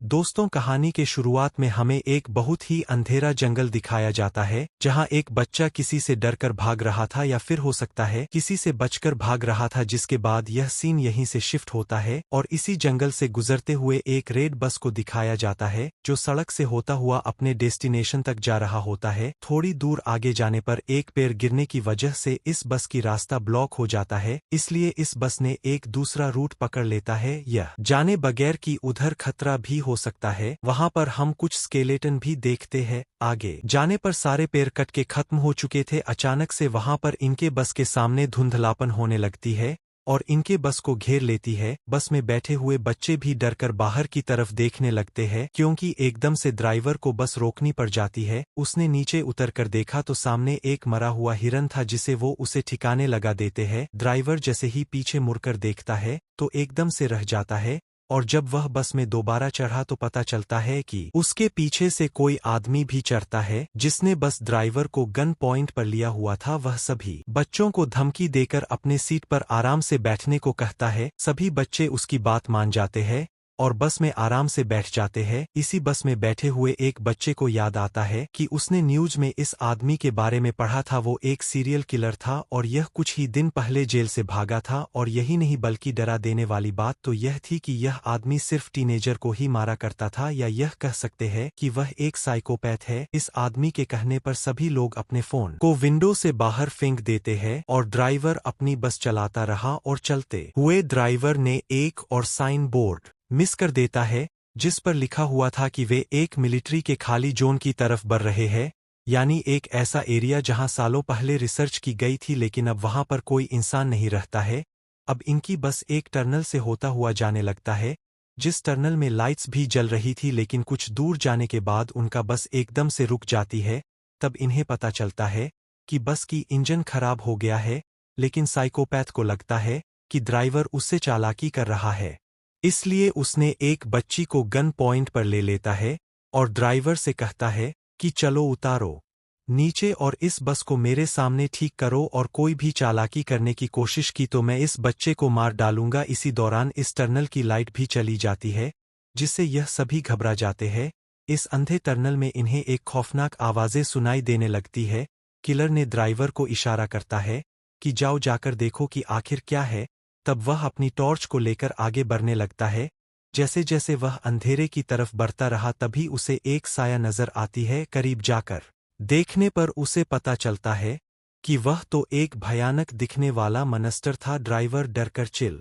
दोस्तों, कहानी के शुरुआत में हमें एक बहुत ही अंधेरा जंगल दिखाया जाता है जहां एक बच्चा किसी से डरकर भाग रहा था या फिर हो सकता है किसी से बचकर भाग रहा था। जिसके बाद यह सीन यहीं से शिफ्ट होता है और इसी जंगल से गुजरते हुए एक रेड बस को दिखाया जाता है जो सड़क से होता हुआ अपने डेस्टिनेशन तक जा रहा होता है। थोड़ी दूर आगे जाने पर एक पेड़ गिरने की वजह से इस बस की रास्ता ब्लॉक हो जाता है, इसलिए इस बस ने एक दूसरा रूट पकड़ लेता है। यह जाने बगैर कि उधर खतरा भी हो सकता है। वहां पर हम कुछ स्केलेटन भी देखते हैं। आगे जाने पर सारे पेड़ कट के खत्म हो चुके थे। अचानक से वहां पर इनके बस के सामने धुंधलापन होने लगती है और इनके बस को घेर लेती है। बस में बैठे हुए बच्चे भी डरकर बाहर की तरफ देखने लगते हैं क्योंकि एकदम से ड्राइवर को बस रोकनी पड़ जाती है। उसने नीचे उतरकर देखा तो सामने एक मरा हुआ हिरन था जिसे वो उसे ठिकाने लगा देते हैं। ड्राइवर जैसे ही पीछे मुड़कर देखता है तो एकदम से रह जाता है और जब वह बस में दोबारा चढ़ा तो पता चलता है कि उसके पीछे से कोई आदमी भी चढ़ता है जिसने बस ड्राइवर को गन पॉइंट पर लिया हुआ था। वह सभी बच्चों को धमकी देकर अपने सीट पर आराम से बैठने को कहता है। सभी बच्चे उसकी बात मान जाते हैं और बस में आराम से बैठ जाते हैं। इसी बस में बैठे हुए एक बच्चे को याद आता है कि उसने न्यूज में इस आदमी के बारे में पढ़ा था। वो एक सीरियल किलर था और यह कुछ ही दिन पहले जेल से भागा था। और यही नहीं बल्कि डरा देने वाली बात तो यह थी कि यह आदमी सिर्फ टीनेजर को ही मारा करता था, या यह कह सकते हैं कि वह एक साइकोपैथ है। इस आदमी के कहने पर सभी लोग अपने फोन को विंडो से बाहर फेंक देते हैं और ड्राइवर अपनी बस चलाता रहा और चलते हुए ड्राइवर ने एक और साइन बोर्ड मिस कर देता है जिस पर लिखा हुआ था कि वे एक मिलिट्री के खाली जोन की तरफ बढ़ रहे हैं, यानी एक ऐसा एरिया जहां सालों पहले रिसर्च की गई थी लेकिन अब वहां पर कोई इंसान नहीं रहता है। अब इनकी बस एक टनल से होता हुआ जाने लगता है जिस टनल में लाइट्स भी जल रही थी, लेकिन कुछ दूर जाने के बाद उनका बस एकदम से रुक जाती है। तब इन्हें पता चलता है कि बस की इंजन खराब हो गया है, लेकिन साइकोपैथ को लगता है कि ड्राइवर उससे चालाकी कर रहा है, इसलिए उसने एक बच्ची को गन पॉइंट पर ले लेता है और ड्राइवर से कहता है कि चलो उतारो नीचे और इस बस को मेरे सामने ठीक करो, और कोई भी चालाकी करने की कोशिश की तो मैं इस बच्चे को मार डालूंगा। इसी दौरान इस टनल की लाइट भी चली जाती है जिससे यह सभी घबरा जाते हैं। इस अंधे टनल में इन्हें एक खौफनाक आवाजें सुनाई देने लगती है। किलर ने ड्राइवर को इशारा करता है कि जाओ जाकर देखो कि आखिर क्या है। तब वह अपनी टॉर्च को लेकर आगे बढ़ने लगता है। जैसे जैसे वह अंधेरे की तरफ बढ़ता रहा तभी उसे एक साया नजर आती है। करीब जाकर देखने पर उसे पता चलता है कि वह तो एक भयानक दिखने वाला मॉन्स्टर था। ड्राइवर डरकर चिल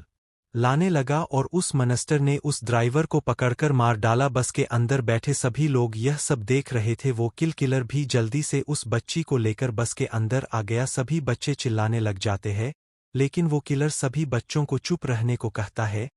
लाने लगा और उस मॉन्स्टर ने उस ड्राइवर को पकड़कर मार डाला। बस के अंदर बैठे सभी लोग यह सब देख रहे थे। वो किलर भी जल्दी से उस बच्ची को लेकर बस के अंदर आ गया। सभी बच्चे चिल्लाने लग जाते हैं लेकिन वो किलर सभी बच्चों को चुप रहने को कहता है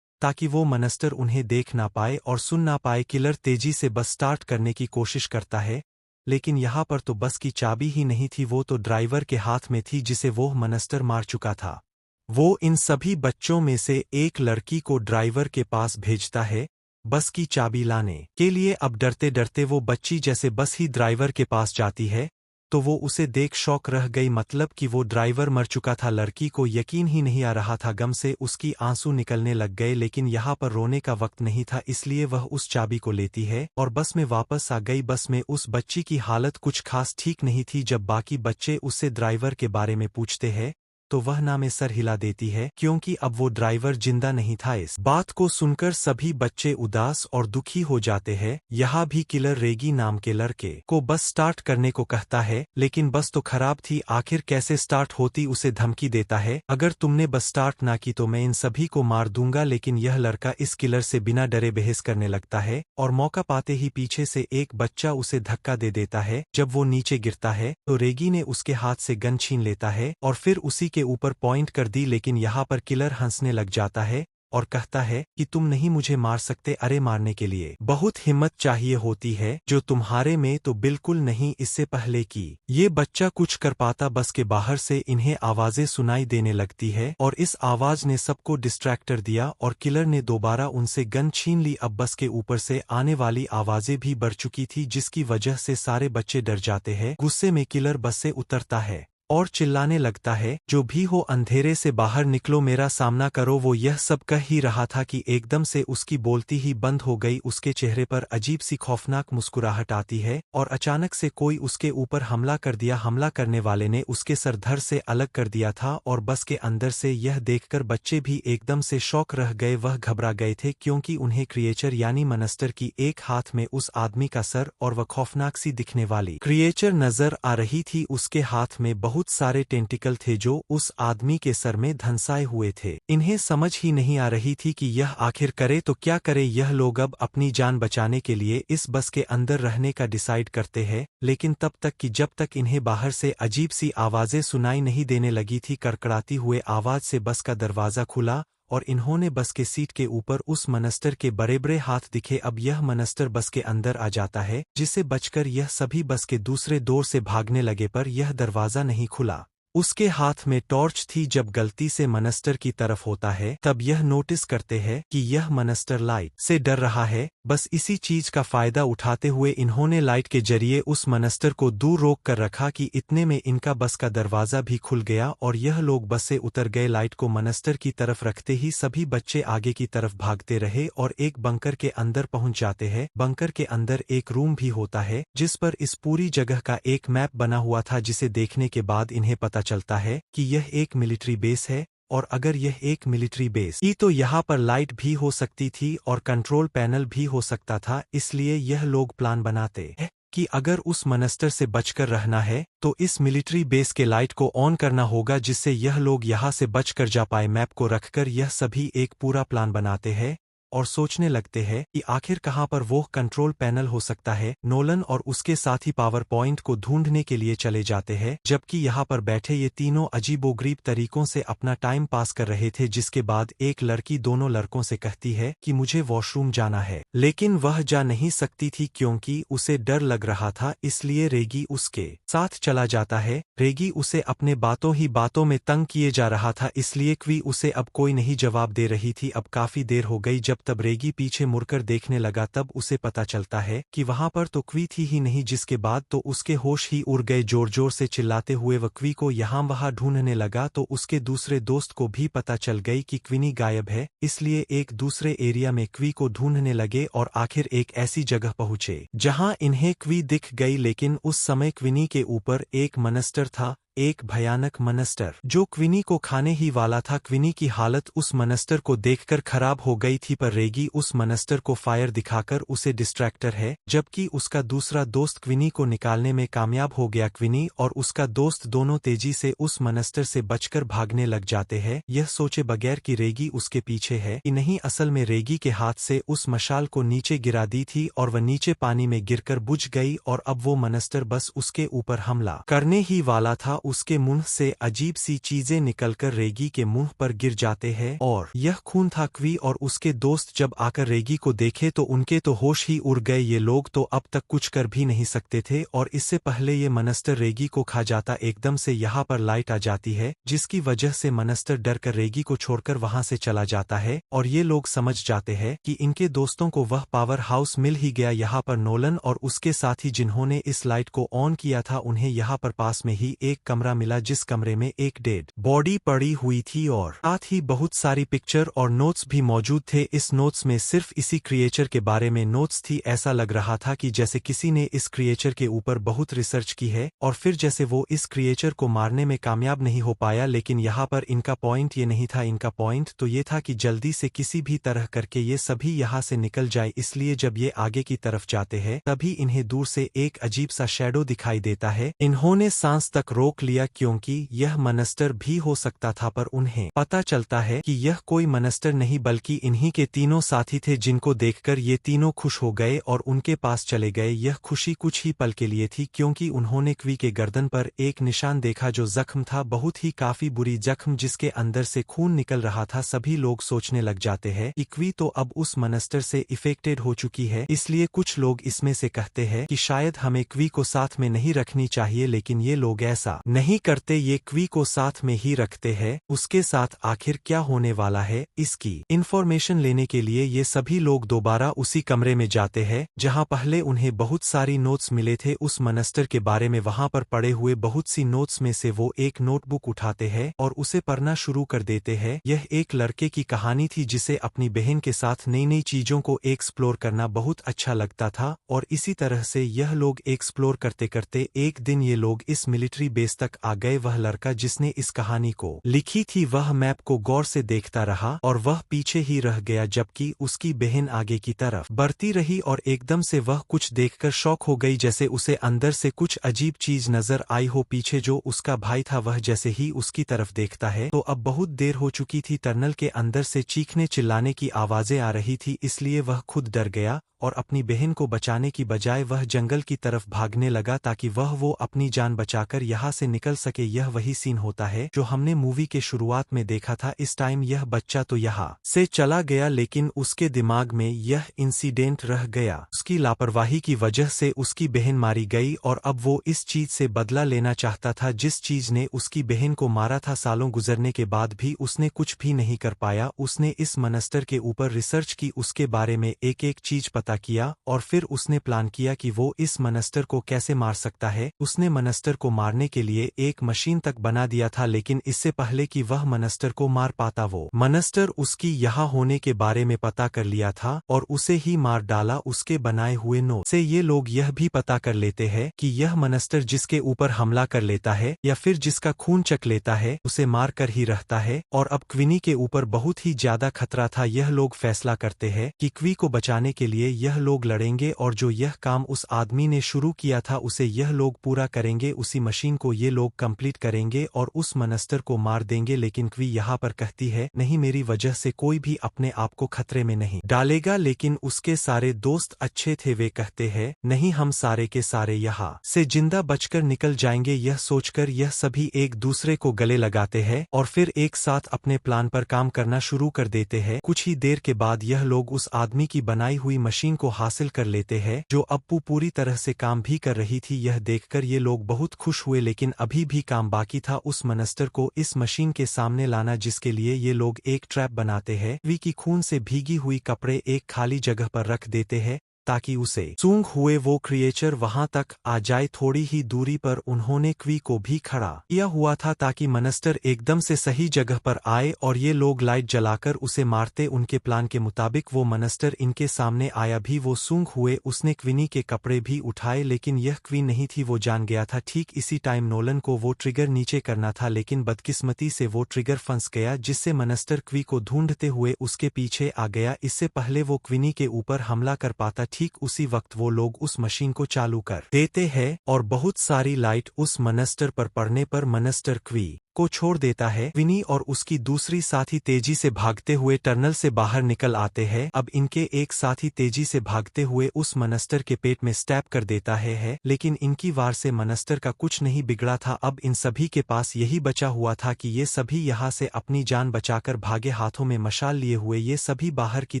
ताकि वो मॉन्स्टर उन्हें देख ना पाए और सुन ना पाए। किलर तेजी से बस स्टार्ट करने की कोशिश करता है लेकिन यहाँ पर तो बस की चाबी ही नहीं थी, वो तो ड्राइवर के हाथ में थी जिसे वो मॉन्स्टर मार चुका था। वो इन सभी बच्चों में से एक लड़की को ड्राइवर के पास भेजता है बस की चाबी लाने के लिए। अब डरते डरते वो बच्ची जैसे बस ही ड्राइवर के पास जाती है तो वो उसे देख शॉक रह गई, मतलब कि वो ड्राइवर मर चुका था। लड़की को यकीन ही नहीं आ रहा था, गम से उसकी आंसू निकलने लग गए, लेकिन यहाँ पर रोने का वक्त नहीं था, इसलिए वह उस चाबी को लेती है और बस में वापस आ गई। बस में उस बच्ची की हालत कुछ खास ठीक नहीं थी। जब बाकी बच्चे उससे ड्राइवर के बारे में पूछते हैं तो वह ना में सर हिला देती है क्योंकि अब वो ड्राइवर जिंदा नहीं था। इस बात को सुनकर सभी बच्चे उदास और दुखी हो जाते हैं। यहाँ भी किलर रेगी नाम के लड़के को बस स्टार्ट करने को कहता है लेकिन बस तो खराब थी, आखिर कैसे स्टार्ट होती। उसे धमकी देता है अगर तुमने बस स्टार्ट ना की तो मैं इन सभी को मार दूंगा। लेकिन यह लड़का इस किलर से बिना डरे बहस करने लगता है और मौका पाते ही पीछे से एक बच्चा उसे धक्का दे देता है। जब वो नीचे गिरता है तो रेगी ने उसके हाथ से गन छीन लेता है और फिर उसी के ऊपर पॉइंट कर दी। लेकिन यहाँ पर किलर हंसने लग जाता है और कहता है कि तुम नहीं मुझे मार सकते, अरे मारने के लिए बहुत हिम्मत चाहिए होती है जो तुम्हारे में तो बिल्कुल नहीं। इससे पहले कि ये बच्चा कुछ कर पाता बस के बाहर से इन्हें आवाजें सुनाई देने लगती है और इस आवाज ने सबको डिस्ट्रैक्टर दिया और किलर ने दोबारा उनसे गन छीन ली। अब बस के ऊपर से आने वाली आवाजें भी बढ़ चुकी थी जिसकी वजह से सारे बच्चे डर जाते हैं। गुस्से में किलर बस से उतरता है और चिल्लाने लगता है, जो भी हो अंधेरे से बाहर निकलो, मेरा सामना करो। वो यह सब कह ही रहा था कि एकदम से उसकी बोलती ही बंद हो गई। उसके चेहरे पर अजीब सी खौफनाक मुस्कुराहट आती है और अचानक से कोई उसके ऊपर हमला कर दिया। हमला करने वाले ने उसके सर धड़ से अलग कर दिया था और बस के अंदर से यह देखकर बच्चे भी एकदम से शॉक रह गए। वह घबरा गए थे क्योंकि उन्हें क्रिएचर यानी मनस्टर की एक हाथ में उस आदमी का सर और वह खौफनाक सी दिखने वाली क्रिएचर नजर आ रही थी। उसके हाथ में बहुत सारे टेंटिकल थे जो उस आदमी के सर में धंसाए हुए थे। इन्हें समझ ही नहीं आ रही थी कि यह आखिर करे तो क्या करे। यह लोग अब अपनी जान बचाने के लिए इस बस के अंदर रहने का डिसाइड करते हैं, लेकिन तब तक कि जब तक इन्हें बाहर से अजीब सी आवाजें सुनाई नहीं देने लगी थी। कड़कड़ाती हुए आवाज से बस का दरवाजा खुला और इन्होंने बस के सीट के ऊपर उस मनस्टर के बड़े बड़े हाथ दिखे। अब यह मनस्टर बस के अंदर आ जाता है, जिसे बचकर यह सभी बस के दूसरे दौर से भागने लगे, पर यह दरवाजा नहीं खुला। उसके हाथ में टॉर्च थी। जब गलती से मनस्टर की तरफ होता है तब यह नोटिस करते हैं कि यह मनस्टर लाइट से डर रहा है। बस इसी चीज का फायदा उठाते हुए इन्होंने लाइट के जरिए उस मनस्टर को दूर रोक कर रखा कि इतने में इनका बस का दरवाजा भी खुल गया और यह लोग बस से उतर गए। लाइट को मनस्टर की तरफ रखते ही सभी बच्चे आगे की तरफ भागते रहे और एक बंकर के अंदर पहुंच जाते हैं। बंकर के अंदर एक रूम भी होता है जिस पर इस पूरी जगह का एक मैप बना हुआ था, जिसे देखने के बाद इन्हें पता चलता है कि यह एक मिलिट्री बेस है। और अगर यह एक मिलिट्री बेस ही तो यहाँ पर लाइट भी हो सकती थी और कंट्रोल पैनल भी हो सकता था। इसलिए यह लोग प्लान बनाते हैं कि अगर उस मनस्टर से बचकर रहना है तो इस मिलिट्री बेस के लाइट को ऑन करना होगा, जिससे यह लोग यहाँ से बचकर जा पाए। मैप को रखकर यह सभी एक पूरा प्लान बनाते हैं और सोचने लगते हैं कि आखिर कहाँ पर वो कंट्रोल पैनल हो सकता है। नोलन और उसके साथी पावर पॉइंट को ढूंढने के लिए चले जाते हैं, जबकि यहाँ पर बैठे ये तीनों अजीबोगरीब तरीकों से अपना टाइम पास कर रहे थे। जिसके बाद एक लड़की दोनों लड़कों से कहती है कि मुझे वॉशरूम जाना है, लेकिन वह जा नहीं सकती थी क्योंकि उसे डर लग रहा था। इसलिए रेगी उसके साथ चला जाता है। रेगी उसे अपने बातों ही बातों में तंग किए जा रहा था, इसलिए क्वी उसे अब कोई नहीं जवाब दे रही थी। अब काफी देर हो गई। जब तब रेगी पीछे मुड़कर देखने लगा तब उसे पता चलता है कि वहां पर तो क्वी थी ही नहीं। जिसके बाद तो उसके होश ही उड़ गए। जोर जोर से चिल्लाते हुए वह क्वी को यहाँ वहां ढूंढने लगा तो उसके दूसरे दोस्त को भी पता चल गई कि क्विनी गायब है। इसलिए एक दूसरे एरिया में क्वी को ढूंढने लगे और आखिर एक ऐसी जगह पहुंचे जहां इन्हें क्वी दिख गई। लेकिन उस समय क्विनी के ऊपर एक मनस्टर था, एक भयानक मनस्टर जो क्विनी को खाने ही वाला था। क्विनी की हालत उस मनस्टर को देखकर खराब हो गई थी, पर रेगी उस मनस्टर को फायर दिखाकर उसे डिस्ट्रैक्टर है, जबकि उसका दूसरा दोस्त क्विनी को निकालने में कामयाब हो गया। क्विनी और उसका दोस्त दोनों तेजी से उस मनस्टर से बचकर भागने लग जाते हैं, यह सोचे बगैर कि रेगी उसके पीछे है कि नहीं। असल में रेगी के हाथ से उस मशाल को नीचे गिरा दी थी और वह नीचे पानी में गिरकर बुझ गई और अब वो मनस्टर बस उसके ऊपर हमला करने ही वाला था। उसके मुंह से अजीब सी चीजें निकलकर रेगी के मुंह पर गिर जाते हैं और यह खून था। क्वी और उसके दोस्त जब आकर रेगी को देखे तो उनके तो होश ही उड़ गए। ये लोग तो अब तक कुछ कर भी नहीं सकते थे और इससे पहले ये मनस्टर रेगी को खा जाता। एकदम से यहाँ पर लाइट आ जाती है, जिसकी वजह से मनस्टर डरकर रेगी को छोड़कर वहां से चला जाता है और ये लोग समझ जाते हैं कि इनके दोस्तों को वह पावर हाउस मिल ही गया। यहाँ पर नोलन और उसके साथी जिन्होंने इस लाइट को ऑन किया था, उन्हें यहाँ पर पास में ही एक कमरा मिला, जिस कमरे में एक डेड बॉडी पड़ी हुई थी और साथ ही बहुत सारी पिक्चर और नोट्स भी मौजूद थे। इस नोट्स में सिर्फ इसी क्रिएचर के बारे में नोट्स थी। ऐसा लग रहा था कि जैसे किसी ने इस क्रिएचर के ऊपर बहुत रिसर्च की है और फिर जैसे वो इस क्रिएचर को मारने में कामयाब नहीं हो पाया। लेकिन यहाँ पर इनका पॉइंट ये नहीं था। इनका पॉइंट तो ये था कि जल्दी से किसी भी तरह करके ये सभी यहाँ से निकल जाए। इसलिए जब ये आगे की तरफ जाते हैं तभी इन्हें दूर से एक अजीब सा शैडो दिखाई देता है। इन्होंने सांस तक रोक लिया क्योंकि यह मनस्टर भी हो सकता था, पर उन्हें पता चलता है कि यह कोई मनस्टर नहीं बल्कि इन्हीं के तीनों साथी थे, जिनको देखकर ये तीनों खुश हो गए और उनके पास चले गए। यह खुशी कुछ ही पल के लिए थी क्योंकि उन्होंने क्वी के गर्दन पर एक निशान देखा जो जख्म था, बहुत ही काफी बुरी जख्म जिसके अंदर से खून निकल रहा था। सभी लोग सोचने लग जाते हैं कि क्वी तो अब उस मनस्टर से इफेक्टेड हो चुकी है। इसलिए कुछ लोग इसमें से कहते हैं कि शायद हमें क्वी को साथ में नहीं रखनी चाहिए, लेकिन ये लोग ऐसा नहीं करते, ये क्वी को साथ में ही रखते हैं। उसके साथ आखिर क्या होने वाला है इसकी इन्फॉर्मेशन लेने के लिए ये सभी लोग दोबारा उसी कमरे में जाते हैं जहां पहले उन्हें बहुत सारी नोट्स मिले थे उस मनस्टर के बारे में। वहां पर पड़े हुए बहुत सी नोट्स में से वो एक नोटबुक उठाते हैं और उसे पढ़ना शुरू कर देते हैं। यह एक लड़के की कहानी थी जिसे अपनी बहन के साथ नई नई चीजों को एक्सप्लोर करना बहुत अच्छा लगता था, और इसी तरह से यह लोग एक्सप्लोर करते करते एक दिन ये लोग इस मिलिट्री बेस तक आ गए। वह लड़का जिसने इस कहानी को लिखी थी वह मैप को गौर से देखता रहा और वह पीछे ही रह गया, जबकि उसकी बहन आगे की तरफ बढ़ती रही और एकदम से वह कुछ देखकर शॉक हो गई, जैसे उसे अंदर से कुछ अजीब चीज नजर आई हो। पीछे जो उसका भाई था वह जैसे ही उसकी तरफ देखता है तो अब बहुत देर हो चुकी थी। टनल के अंदर से चीखने चिल्लाने की आवाजें आ रही थी, इसलिए वह खुद डर गया और अपनी बहन को बचाने की बजाय वह जंगल की तरफ भागने लगा ताकि वो अपनी जान बचाकर यहाँ से निकल सके। यह वही सीन होता है जो हमने मूवी के शुरुआत में देखा था। इस टाइम यह बच्चा तो यहाँ से चला गया, लेकिन उसके दिमाग में यह इंसिडेंट रह गया। उसकी लापरवाही की वजह से उसकी बहन मारी गई और अब वो इस चीज से बदला लेना चाहता था जिस चीज ने उसकी बहन को मारा था। सालों गुजरने के बाद भी उसने कुछ भी नहीं कर पाया। उसने इस मनस्टर के ऊपर रिसर्च की, उसके बारे में एक एक चीज पता किया और फिर उसने प्लान किया कि वो इस मनस्टर को कैसे मार सकता है। उसने मनस्टर को मारने के लिए एक मशीन तक बना दिया था, लेकिन इससे पहले कि वह मनस्टर को मार पाता वो मनस्टर उसकी यहाँ होने के बारे में पता कर लिया था और उसे ही मार डाला। उसके बनाए हुए नोट से ये लोग यह भी पता कर लेते हैं कि यह मनस्टर जिसके ऊपर हमला कर लेता है या फिर जिसका खून चख लेता है उसे मार कर ही रहता है। और अब क्विनी के ऊपर बहुत ही ज्यादा खतरा था। यह लोग फैसला करते हैं कि क्वी को बचाने के लिए यह लोग लड़ेंगे और जो यह काम उस आदमी ने शुरू किया था उसे यह लोग पूरा करेंगे। उसी मशीन को ये लोग कंप्लीट करेंगे और उस मनस्टर को मार देंगे। लेकिन क्वी यहाँ पर कहती है नहीं, मेरी वजह से कोई भी अपने आप को खतरे में नहीं डालेगा। लेकिन उसके सारे दोस्त अच्छे थे, वे कहते हैं नहीं, हम सारे के सारे यहाँ से जिंदा बचकर निकल जाएंगे। यह सोचकर यह सभी एक दूसरे को गले लगाते हैं और फिर एक साथ अपने प्लान पर काम करना शुरू कर देते हैं। कुछ ही देर के बाद यह लोग उस आदमी की बनाई हुई मशीन को हासिल कर लेते हैं जो अब पूरी तरह से काम भी कर रही थी। यह देखकर ये लोग बहुत खुश हुए, लेकिन अभी भी काम बाकी था उस मनस्टर को इस मशीन के सामने लाना, जिसके लिए ये लोग एक ट्रैप बनाते हैं। क्वी की खून से भीगी हुई कपड़े एक खाली जगह पर रख देते हैं ताकि उसे सूंघ हुए वो क्रिएचर वहां तक आ जाए। थोड़ी ही दूरी पर उन्होंने क्वी को भी खड़ा किया हुआ था ताकि मनस्टर एकदम से सही जगह पर आए और ये लोग लाइट जलाकर उसे मारते। उनके प्लान के मुताबिक वो मनस्टर इनके सामने आया भी, वो सूंघ हुए उसने क्विनी के कपड़े भी उठाए, लेकिन यह क्वी नहीं थी, वो जान गया था। ठीक इसी टाइम नोलन को वो ट्रिगर नीचे करना था, लेकिन बदकिस्मती से वो ट्रिगर फंस गया, जिससे मनस्टर क्वी को ढूंढते हुए उसके पीछे आ गया। इससे पहले वो क्विनी के ऊपर हमला कर पाता, ठीक उसी वक्त वो लोग उस मशीन को चालू कर देते हैं और बहुत सारी लाइट उस मनस्टर पर पड़ने पर मनस्टर क्वी को छोड़ देता है। क्विनी और उसकी दूसरी साथी तेजी से भागते हुए टनल से बाहर निकल आते हैं। अब इनके एक साथी तेजी से भागते हुए उस मनस्टर के पेट में स्टैब कर देता है, लेकिन इनकी वार से मनस्टर का कुछ नहीं बिगड़ा था। अब इन सभी के पास यही बचा हुआ था कि ये सभी यहाँ से अपनी जान बचाकर भागे। हाथों में मशाल लिए हुए ये सभी बाहर की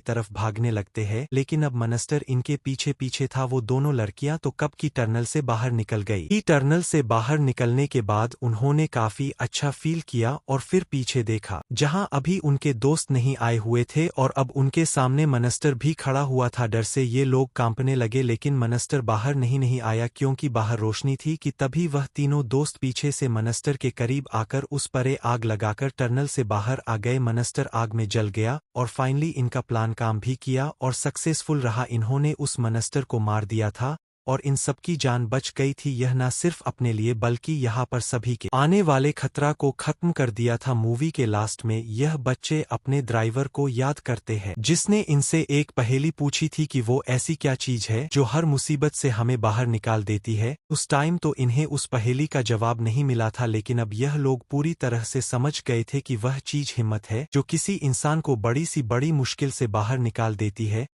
तरफ भागने लगते हैं, लेकिन अब मनस्टर इनके पीछे पीछे था। वो दोनों लड़कियां तो कब की टनल से बाहर निकल गई। टनल से बाहर निकलने के बाद उन्होंने काफी अच्छा फील किया और फिर पीछे देखा जहां अभी उनके दोस्त नहीं आए हुए थे और अब उनके सामने मनस्टर भी खड़ा हुआ था। डर से ये लोग कांपने लगे, लेकिन मनस्टर बाहर नहीं आया क्योंकि बाहर रोशनी थी। कि तभी वह तीनों दोस्त पीछे से मनस्टर के करीब आकर उस पर आग लगाकर टनल से बाहर आ गए। मनस्टर आग में जल गया और फाइनली इनका प्लान काम भी किया और सक्सेसफुल रहा। इन्होंने उस मनस्टर को मार दिया था और इन सबकी जान बच गई थी। यह न सिर्फ अपने लिए बल्कि यहाँ पर सभी के आने वाले खतरा को खत्म कर दिया था। मूवी के लास्ट में यह बच्चे अपने ड्राइवर को याद करते हैं जिसने इनसे एक पहेली पूछी थी कि वो ऐसी क्या चीज है जो हर मुसीबत से हमें बाहर निकाल देती है। उस टाइम तो इन्हें उस पहेली का जवाब नहीं मिला था, लेकिन अब यह लोग पूरी तरह से समझ गए थे कि वह चीज हिम्मत है जो किसी इंसान को बड़ी सी बड़ी मुश्किल से बाहर निकाल देती है।